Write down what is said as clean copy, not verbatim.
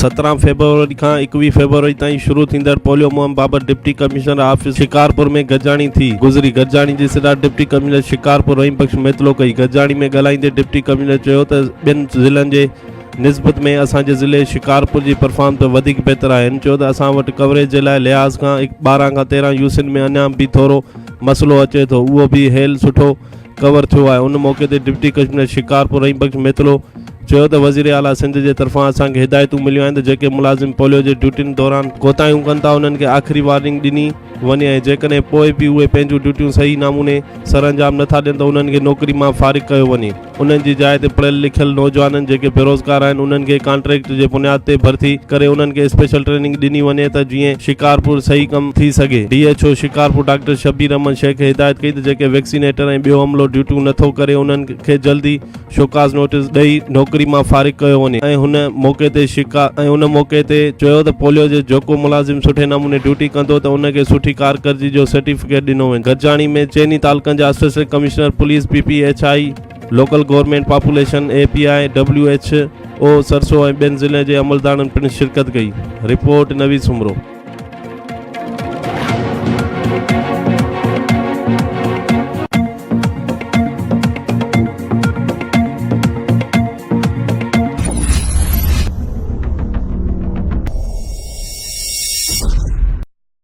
17 February खां 21 February ताईं शुरू थींदड़ पोलियो मुहिम बाबति डिप्टी कमिश्नर ऑफिस शिकारपुर में गजाणी थी गुज़री। गजाणी जी सिधा डिप्टी कमिश्नर शिकारपुर रहीम बख्श मेतलो कई। गजाणी में ॻाल्हाईंदे डिप्टी कमिश्नर चयो त ॿियनि ज़िलनि जे निस्बत में असांजे ज़िले शिकारपुर जी परफॉर्मेंस वधीक बहितर आहे। चयो त असां वटि कवरेज जे लाइ लिहाज़ खां 12 खां 13 यूसिन में अञा बि थोरो मसइलो अचे थो, उहो बि हेल सुठो कवर थियो आहे। उन मौक़े ते डिप्टी कमिश्नर शिकारपुर रहीम बख्श मेतलो चयो त वज़ीर आला सिंध जे तरफ़ां असांखे हिदायतूं मिलियूं आहिनि त जेके मुलाज़िम पोलियो जे ड्यूटियुनि दौरान कोताहियूं कनि था उन्हनि खे आख़िरी वार्निंग ॾिनी वञे ऐं जेकॾहिं पोइ बि उहे पंहिंजूं ड्यूटियूं सही नमूने सरअंजाम नथा ॾियनि त उन्हनि खे नौकरी मां फ़ारिग़ कयो वञे। उन्हनि जी जाइ ते पढ़ियल लिखियल नौजवाननि जेके बेरोज़गार आहिनि उन्हनि खे कॉन्ट्रैक्ट जे बुनियाद ते भर्ती करे उन्हनि खे स्पेशल ट्रेनिंग ॾिनी वञे त जीअं शिकारपुर सही कमु थी सघे। DHO शिकारपुर डॉक्टर शबीर अहमद शेख खे हिदायत कई त जेके वैक्सीनेटर ऐं ॿियो अमलो ड्यूटियूं नथो करे उन्हनि खे जल्दी शोकाज़ नोटिस ॾेई नौकरी मां फ़ारिग़ कयो वञे ऐं उन मौक़े ते चयो त पोलियो जो जेको मुलाज़िम सुठे नमूने ड्यूटी कंदो त उनखे सुठी कारकर्दगी जो सर्टिफिकेट ॾिनो वञे। गजाणी में चइनी तालुकनि जा assistant commissioner police PPHI local government population API WHO सरसो ऐं ॿियनि ज़िले जे अमलदारनि पिणु शिरकत कई। रिपोर्ट नवीद सुमरो।